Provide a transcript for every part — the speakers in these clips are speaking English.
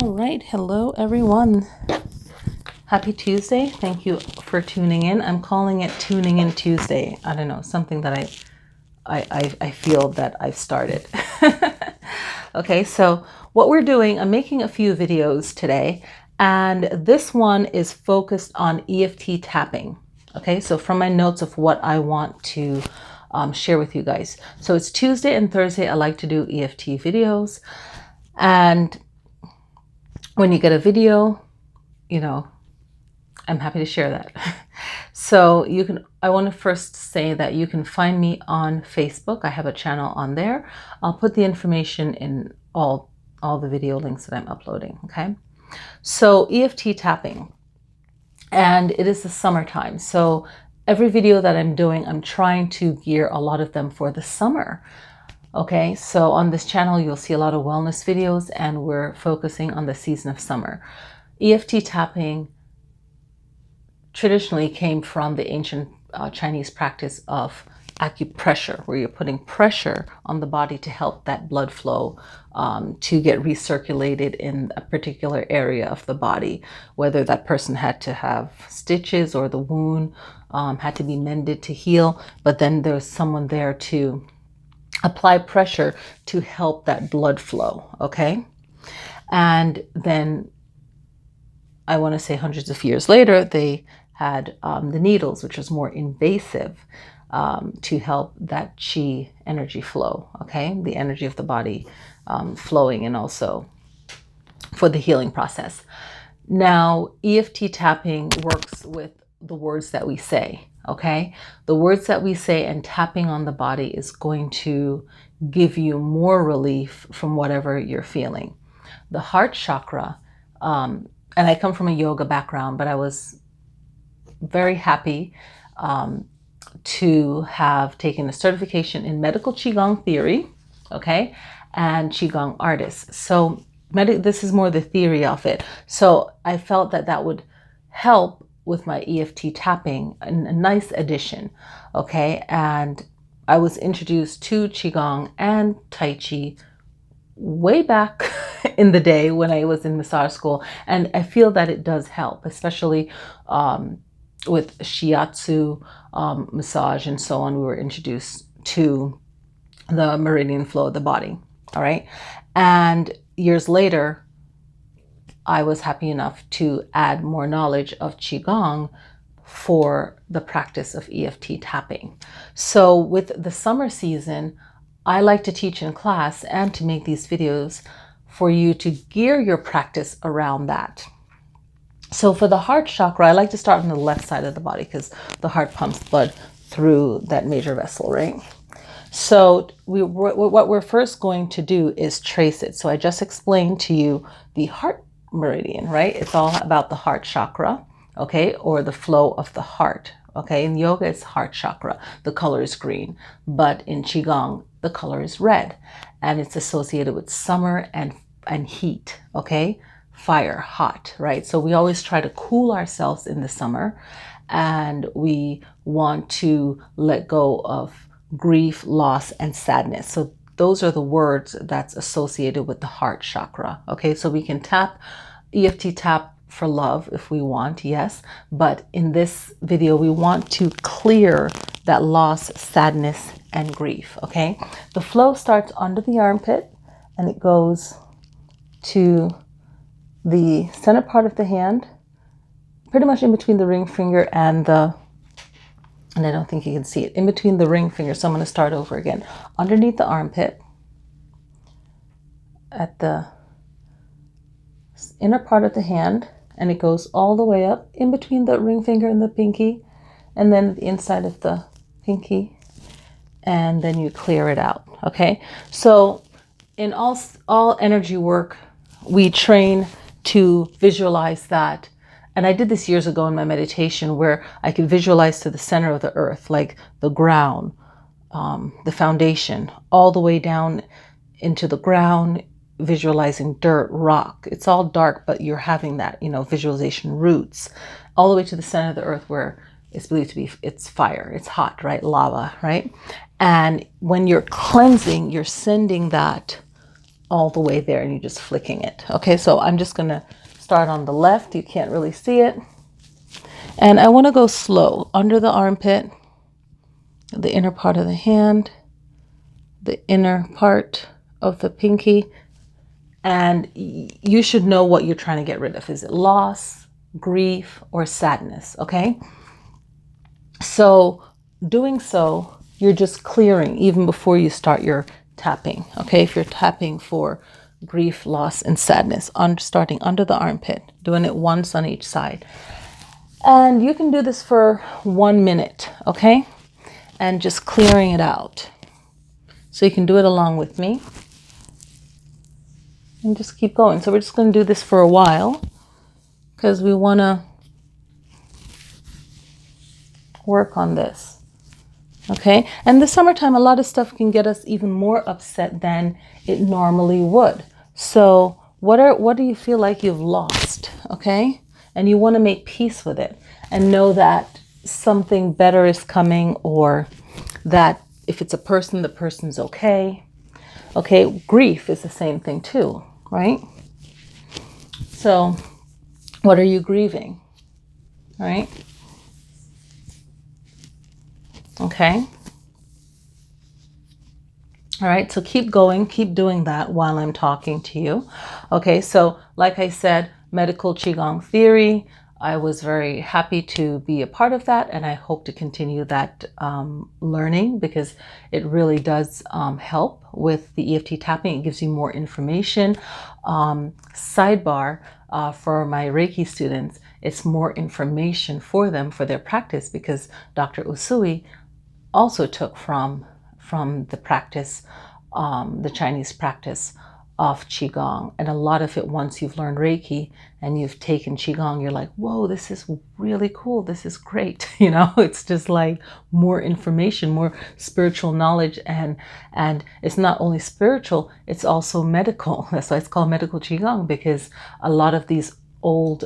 All right, hello everyone. Happy Tuesday. Thank you for tuning in. I'm calling it Tuning In Tuesday. I don't know, something that I feel that I've started. Okay, so what we're doing, I'm making a few videos today, and this one is focused on EFT tapping. Okay, so from my notes of what I want to share with you guys. So it's Tuesday and Thursday. I like to do EFT videos, and when you get a video, you know, I'm happy to share that. So you can, I want to first say that you can find me on Facebook. I have a channel on there. I'll put the information in all the video links that I'm uploading. Okay. So EFT tapping, and it is the summertime. So every video that I'm doing, I'm trying to gear a lot of them for the summer. Okay, so on this channel, you'll see a lot of wellness videos, and we're focusing on the season of summer. EFT tapping traditionally came from the ancient Chinese practice of acupressure, where you're putting pressure on the body to help that blood flow to get recirculated in a particular area of the body, whether that person had to have stitches or the wound had to be mended to heal, but then there's someone there to apply pressure to help that blood flow. Okay. And then I want to say hundreds of years later, they had the needles, which was more invasive, to help that chi energy flow. Okay. The energy of the body flowing, and also for the healing process. Now, EFT tapping works with the words that we say. Okay, the words that we say and tapping on the body is going to give you more relief from whatever you're feeling. The heart chakra, and I come from a yoga background, but I was very happy to have taken a certification in medical Qigong theory, okay, and Qigong artists. So this is more the theory of it. So I felt that that would help with my EFT tapping, a nice addition, okay? And I was introduced to Qigong and Tai Chi way back in the day when I was in massage school, and I feel that it does help, especially with shiatsu massage and so on. We were introduced to the meridian flow of the body, all right? And years later, I was happy enough to add more knowledge of Qigong for the practice of EFT tapping. So with the summer season, I like to teach in class and to make these videos for you to gear your practice around that. So for the heart chakra, I like to start on the left side of the body because the heart pumps blood through that major vessel, right? So what we're first going to do is trace it. So I just explained to you the heart meridian, right? It's all about the heart chakra, okay, or the flow of the heart, okay? In yoga, it's heart chakra. The color is green, but in Qigong, the color is red, and it's associated with summer and heat, okay? Fire, hot, right? So we always try to cool ourselves in the summer, and we want to let go of grief, loss, and sadness. So those are the words that's associated with the heart chakra. Okay, so we can tap, EFT tap for love if we want, yes. But in this video, we want to clear that loss, sadness, and grief. Okay, the flow starts under the armpit and it goes to the center part of the hand, pretty much in between the ring finger and I don't think you can see it, in between the ring finger. So I'm going to start over again. Underneath the armpit, at the inner part of the hand, and it goes all the way up in between the ring finger and the pinky, and then the inside of the pinky, and then you clear it out. Okay, so in all energy work, we train to visualize that. And I did this years ago in my meditation, where I could visualize to the center of the earth, like the ground, the foundation, all the way down into the ground, visualizing dirt, rock. It's all dark, but you're having that, visualization, roots, all the way to the center of the earth, where it's believed to be, it's fire, it's hot, right? Lava, right? And when you're cleansing, you're sending that all the way there and you're just flicking it. Okay, so I'm just going to start on the left. You can't really see it. And I want to go slow under the armpit, the inner part of the hand, the inner part of the pinky. And you should know what you're trying to get rid of. Is it loss, grief, or sadness? Okay. So doing so, you're just clearing even before you start your tapping. Okay. If you're tapping for grief, loss, and sadness, starting under the armpit, doing it once on each side. And you can do this for 1 minute. Okay. And just clearing it out. So you can do it along with me. And just keep going. So we're just going to do this for a while because we want to work on this. Okay. And the summertime, a lot of stuff can get us even more upset than it normally would. So what do you feel like you've lost? Okay. And you want to make peace with it and know that something better is coming, or that if it's a person, the person's okay. Okay. Grief is the same thing too, right? So what are you grieving? Right? Okay. All right. So keep going. Keep doing that while I'm talking to you. Okay. So like I said, medical Qigong theory, I was very happy to be a part of that. And I hope to continue that learning, because it really does help with the EFT tapping. It gives you more information. Sidebar, for my Reiki students, it's more information for them for their practice, because Dr. Usui also took from the practice, the Chinese practice of Qigong. And a lot of it, once you've learned Reiki and you've taken Qigong, you're like, whoa, this is really cool. This is great. You know, it's just like more information, more spiritual knowledge. And it's not only spiritual, it's also medical. That's why it's called medical Qigong, because a lot of these old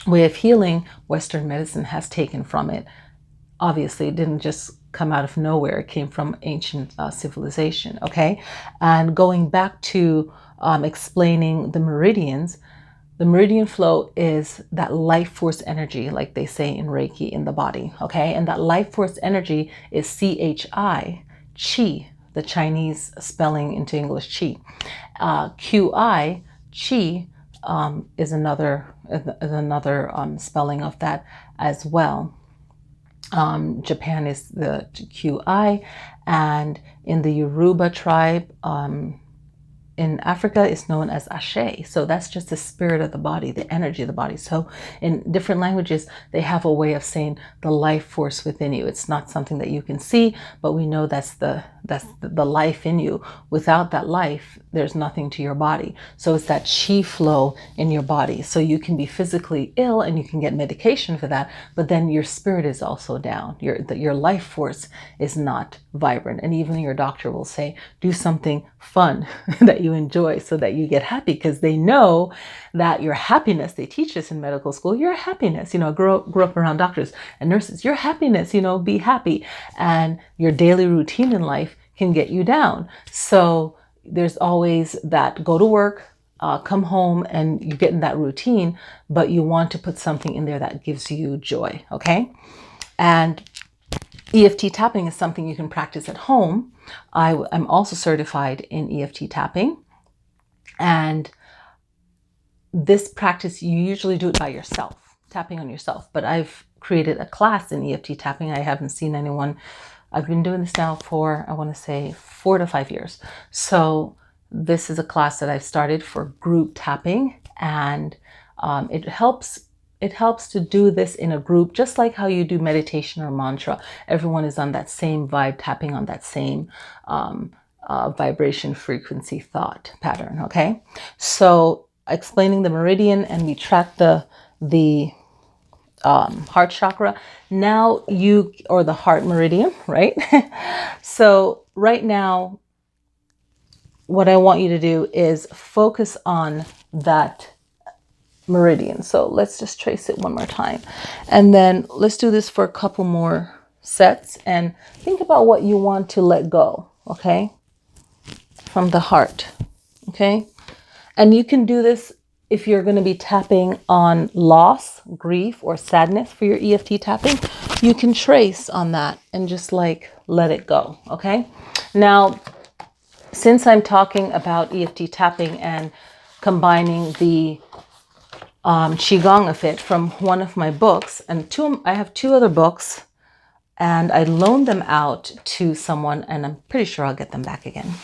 way of healing, Western medicine has taken from it. Obviously, it didn't just come out of nowhere. It came from ancient civilization, okay? And going back to explaining the meridians, the meridian flow is that life force energy, like they say in Reiki, in the body, okay? And that life force energy is CHI, Qi, the Chinese spelling into English, Qi. QI, Qi, is another spelling of that as well. Japan is the QI, and in the Yoruba tribe in Africa is known as Ashe. So that's just the spirit of the body, the energy of the body. So in different languages, they have a way of saying the life force within you. It's not something that you can see, but we know that's the life in you. Without that life, there's nothing to your body. So it's that chi flow in your body. So you can be physically ill and you can get medication for that, but then your spirit is also down. Your life force is not vibrant. And even your doctor will say, do something fun that you enjoy so that you get happy, because they know that your happiness, they teach us in medical school, your happiness, you know, grew up around doctors and nurses, your happiness, you know, be happy. And your daily routine in life can get you down. So there's always that go to work, come home, and you get in that routine, but you want to put something in there that gives you joy, okay? And EFT tapping is something you can practice at home. I'm also certified in EFT tapping. And this practice, you usually do it by yourself, tapping on yourself. But I've created a class in EFT tapping. I haven't seen anyone. I've been doing this now for, I want to say, 4 to 5 years. So this is a class that I've started for group tapping, and it helps to do this in a group, just like how you do meditation or mantra. Everyone is on that same vibe, tapping on that same vibration, frequency, thought pattern, okay? So explaining the meridian, and we track the heart chakra. Now or the heart meridian, right? So right now, what I want you to do is focus on that meridian. So let's just trace it one more time. And then let's do this for a couple more sets, and think about what you want to let go, okay? From the heart. Okay. And you can do this if you're going to be tapping on loss, grief, or sadness for your EFT tapping. You can trace on that and just like let it go. Okay. Now, since I'm talking about EFT tapping and combining the Qigong of it from one of my books, and I have two other books, and I loaned them out to someone, and I'm pretty sure I'll get them back again.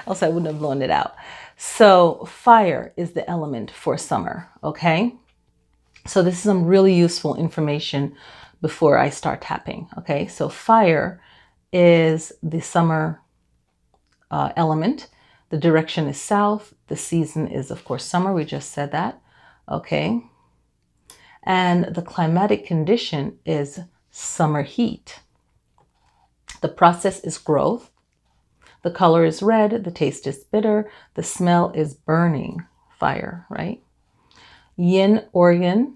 Else I wouldn't have loaned it out. So fire is the element for summer, okay? So this is some really useful information before I start tapping, okay? So fire is the summer element. The direction is south. The season is, of course, summer. We just said that, okay? And the climatic condition is summer heat. The process is growth. The color is red. The taste is bitter. The smell is burning, fire, right? Yin organ,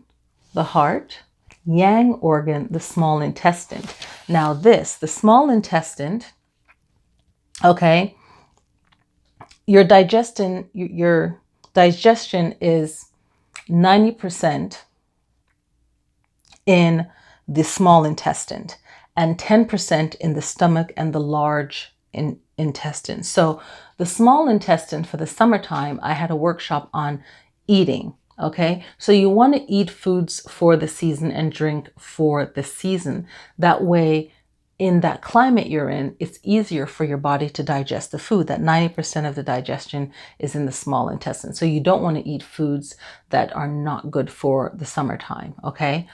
the heart. Yang organ, the small intestine. Now the small intestine, okay, your digestion is 90% in the small intestine and 10% in the stomach and the large intestine. So the small intestine for the summertime, I had a workshop on eating. Okay, so you want to eat foods for the season and drink for the season. That way, in that climate you're in, it's easier for your body to digest the food. That 90% of the digestion is in the small intestine. So you don't want to eat foods that are not good for the summertime. Okay.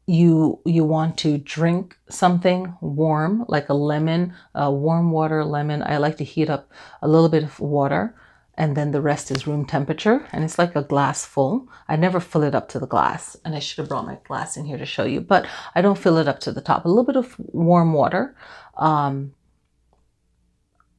You want to drink something warm, like a lemon, warm water, lemon. I like to heat up a little bit of water, and then the rest is room temperature, and it's like a glass full. I never fill it up to the glass, and I should have brought my glass in here to show you, but I don't fill it up to the top. A little bit of warm water.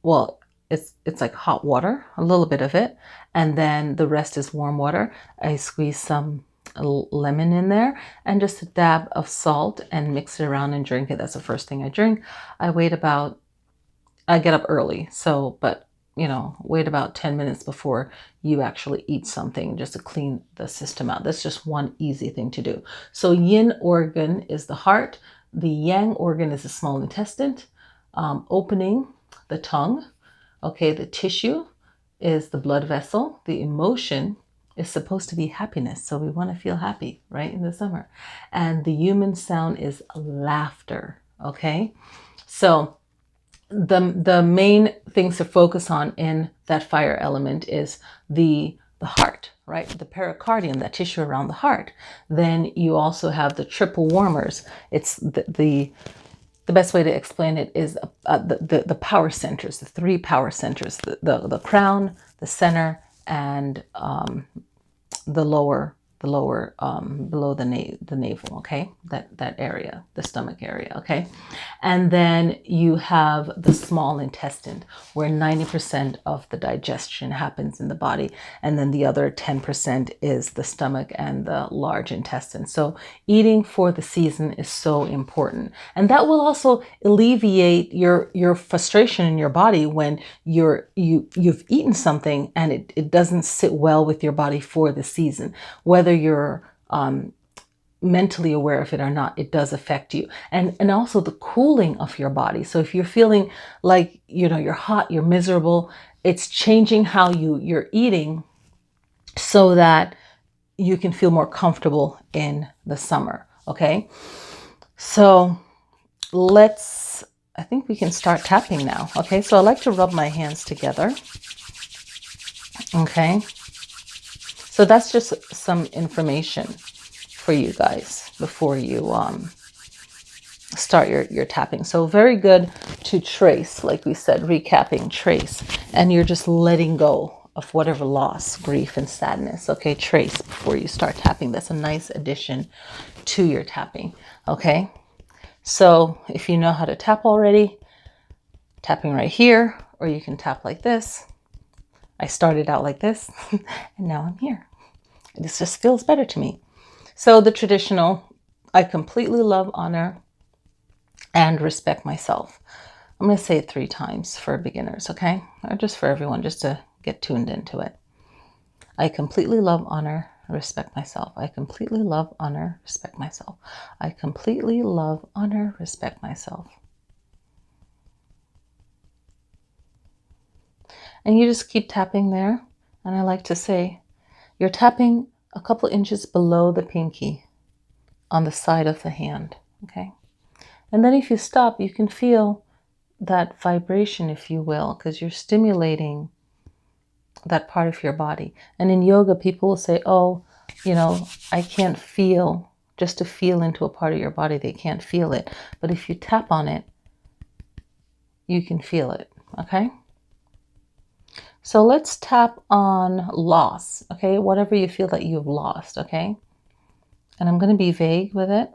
Well, it's like hot water, a little bit of it, and then the rest is warm water. I squeeze some lemon in there and just a dab of salt and mix it around and drink it. That's the first thing I drink. I get up early, so, but wait about 10 minutes before you actually eat something, just to clean the system out. That's just one easy thing to do. So yin organ is the heart. The yang organ is the small intestine, opening the tongue. Okay, the tissue is the blood vessel. The emotion is supposed to be happiness. So we want to feel happy, right, in the summer. And the human sound is laughter. Okay, so the main things to focus on in that fire element is the heart, right? The pericardium, that tissue around the heart. Then you also have the triple warmers. It's the best way to explain it is the power centers, the three power centers: the crown, the center, and the lower below the navel, okay, that area, the stomach area, okay. And then you have the small intestine, where 90% of the digestion happens in the body, and then the other 10% is the stomach and the large intestine. So eating for the season is so important, and that will also alleviate your frustration in your body when you've eaten something and it doesn't sit well with your body for the season. Whether you're mentally aware of it or not, it does affect you. And also the cooling of your body. So if you're feeling like, you're hot, you're miserable, it's changing how you're eating so that you can feel more comfortable in the summer. Okay. So I think we can start tapping now. Okay. So I like to rub my hands together. Okay. So that's just some information for you guys before you start your tapping. So very good to trace, like we said, recapping, trace, and you're just letting go of whatever loss, grief, and sadness. Okay, trace before you start tapping. That's a nice addition to your tapping. Okay, so if you know how to tap already, tapping right here, or you can tap like this. I started out like this, and now I'm here. This just feels better to me. So the traditional, I completely love, honor, and respect myself. I'm going to say it 3 times for beginners, okay? Or just for everyone, just to get tuned into it. I completely love, honor, respect myself. I completely love, honor, respect myself. I completely love, honor, respect myself. And you just keep tapping there. And I like to say, you're tapping a couple inches below the pinky on the side of the hand, okay? And then if you stop, you can feel that vibration, if you will, because you're stimulating that part of your body. And in yoga, people will say, oh, you know, I can't feel, just to feel into a part of your body, they can't feel it. But if you tap on it, you can feel it, okay? So let's tap on loss, okay? Whatever you feel that you've lost, okay? And I'm going to be vague with it,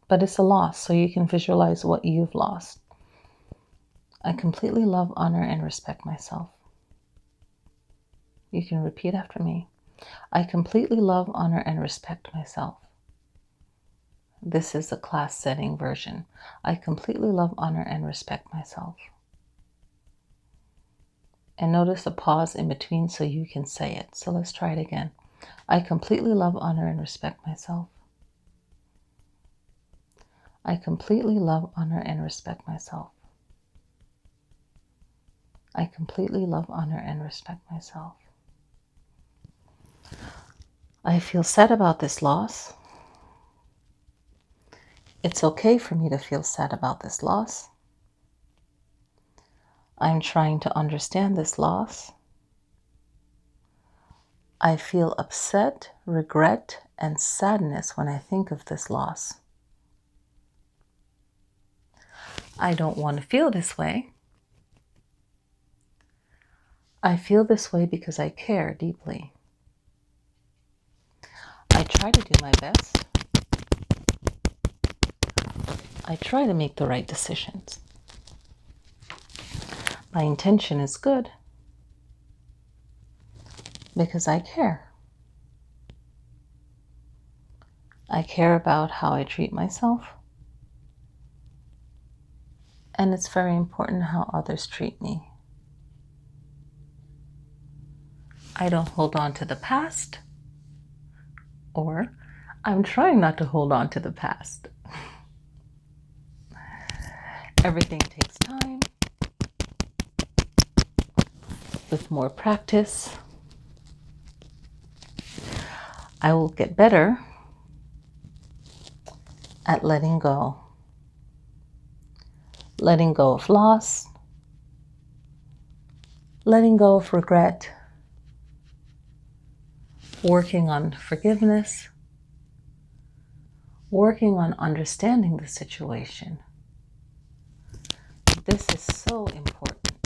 but it's a loss, so you can visualize what you've lost. I completely love, honor, and respect myself. You can repeat after me. I completely love, honor, and respect myself. This is the class setting version. I completely love, honor, and respect myself. And notice a pause in between so you can say it. So let's try it again. I completely love, honor, and respect myself. I completely love, honor, and respect myself. I completely love, honor, and respect myself. I feel sad about this loss. It's okay for me to feel sad about this loss. I'm trying to understand this loss. I feel upset, regret, and sadness when I think of this loss. I don't want to feel this way. I feel this way because I care deeply. I try to do my best. I try to make the right decisions. My intention is good because I care. I care about how I treat myself. And it's very important how others treat me. I don't hold on to the past, or I'm trying not to hold on to the past. Everything takes time. With more practice, I will get better at letting go. Letting go of loss, letting go of regret, working on forgiveness, working on understanding the situation. This is so important.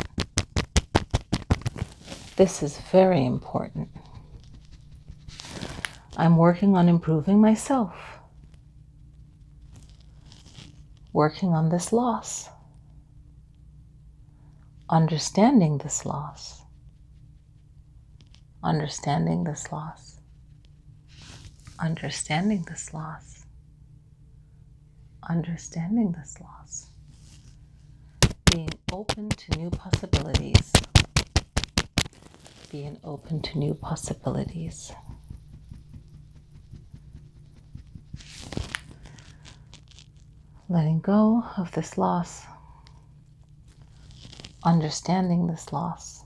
This is very important. I'm working on improving myself, working on this loss, understanding this loss, understanding this loss, understanding this loss, understanding this loss, being open to new possibilities, being open to new possibilities. Letting go of this loss, understanding this loss,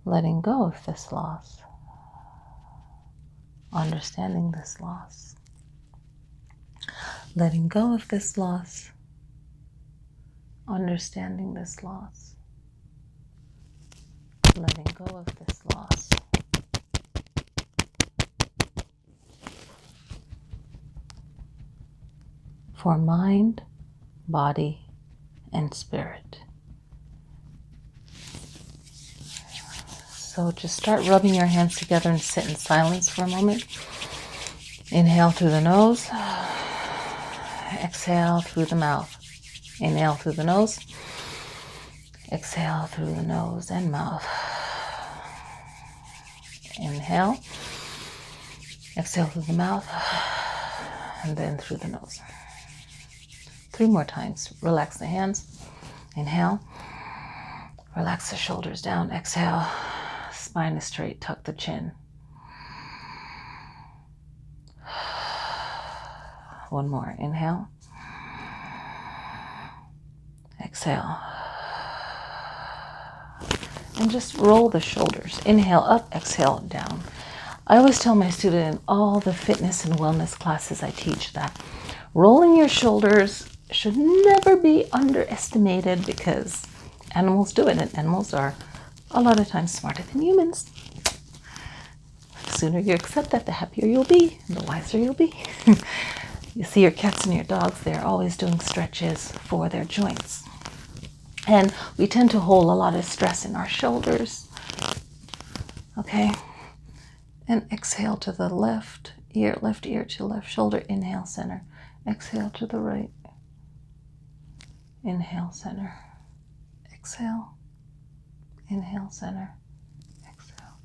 letting go of this loss, understanding this loss, letting go of this loss, understanding this loss, letting go of this loss. For mind, body, and spirit. So just start rubbing your hands together and sit in silence for a moment. Inhale through the nose. Exhale through the mouth. Inhale through the nose. Exhale through the nose and mouth. Inhale. Exhale through the mouth. And then through the nose. 3 more times. Relax the hands. Inhale. Relax the shoulders down. Exhale. Spine is straight. Tuck the chin. One more. Inhale. Exhale. And just roll the shoulders. Inhale up, exhale down. I always tell my student in all the fitness and wellness classes I teach that rolling your shoulders should never be underestimated, because animals do it, and animals are a lot of times smarter than humans. The sooner you accept that, the happier you'll be, and the wiser you'll be. You see your cats and your dogs, they're always doing stretches for their joints. And we tend to hold a lot of stress in our shoulders. Okay? And exhale to the left ear to left shoulder. Inhale, center. Exhale to the right. Inhale, center. Exhale. Inhale, center. Exhale.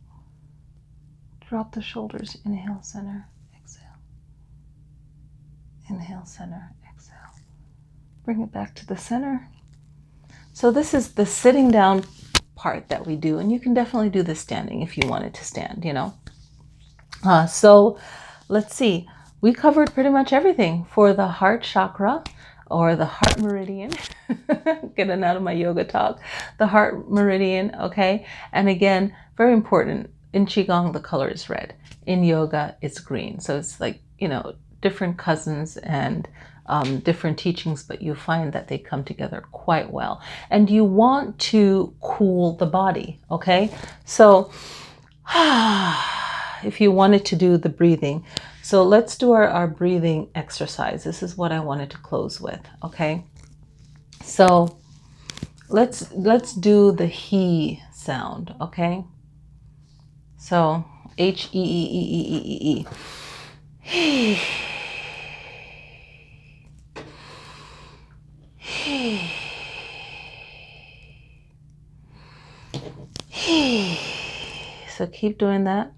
Drop the shoulders. Inhale, center. Exhale. Inhale, center. Exhale. Bring it back to the center. So this is the sitting down part that we do, and you can definitely do the standing if you wanted to stand, you know. So let's see. We covered pretty much everything for the heart chakra, or the heart meridian. Getting out of my yoga talk. The heart meridian, okay? And again, very important, in Qigong, the color is red. In yoga, it's green. So it's like, you know, different cousins and different teachings, but you find that they come together quite well. And you want to cool the body, okay? So if you wanted to do the breathing, so let's do our breathing exercise. This is what I wanted to close with, okay? So let's do the he sound, okay? So H-E-E-E-E-E-E-E. He. So keep doing that.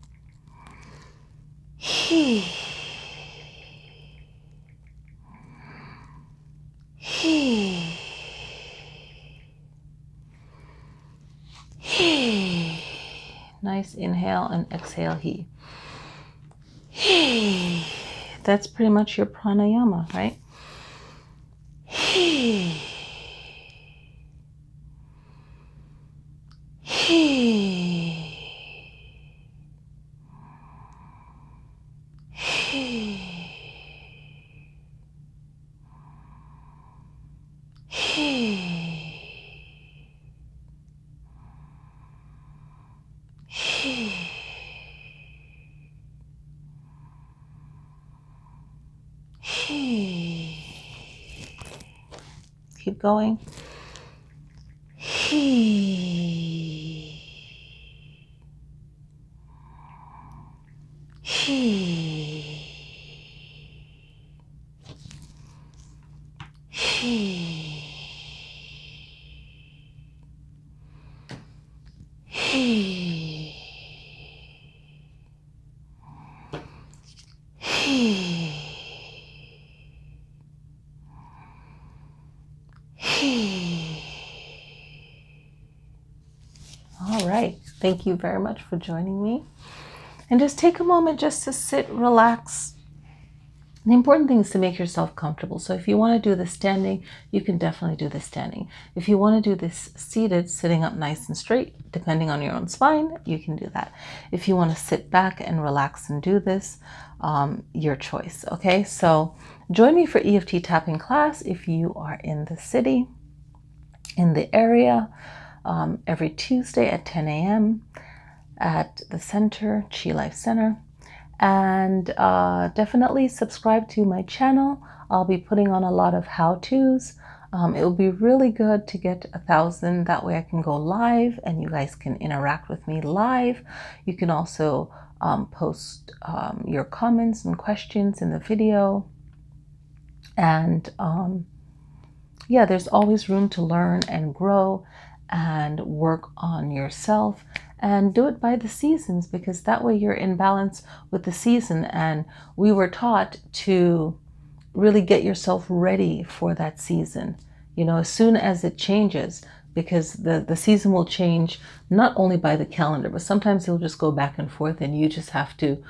Nice inhale and exhale. He. That's pretty much your pranayama, right? Keep going. All right. Thank you very much for joining me. And just take a moment just to sit, relax. The important thing is to make yourself comfortable. So if you want to do the standing, you can definitely do the standing. If you want to do this seated, sitting up nice and straight, depending on your own spine, you can do that. If you want to sit back and relax and do this, your choice. Okay, so join me for EFT tapping class if you are in the city, in the area, every Tuesday at 10 a.m. at the center, Chi Life Center. And definitely subscribe to my channel. I'll be putting on a lot of how-tos. It will be really good to get 1,000. That way I can go live and you guys can interact with me live. You can also post your comments and questions in the video. And yeah, there's always room to learn and grow and work on yourself, and do it by the seasons, because that way you're in balance with the season. And we were taught to really get yourself ready for that season. You know, as soon as it changes, because the season will change not only by the calendar, but sometimes it'll just go back and forth, and you just have to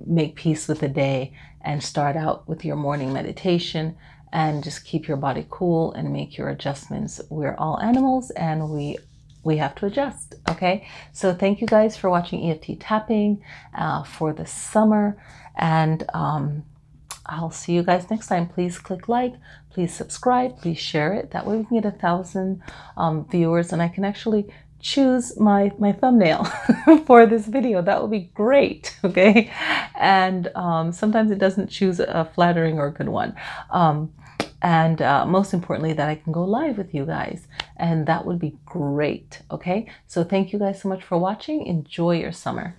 make peace with the day and start out with your morning meditation and just keep your body cool and make your adjustments. We're all animals and we have to adjust. Okay, so thank you guys for watching EFT tapping for the summer, and I'll see you guys next time. Please click like, please subscribe, please share it. That way we can get 1,000 viewers, and I can actually choose my thumbnail for this video. That would be great. Okay, and sometimes it doesn't choose a flattering or good one, and most importantly, that I can go live with you guys, and that would be great. Okay, so thank you guys so much for watching. Enjoy your summer.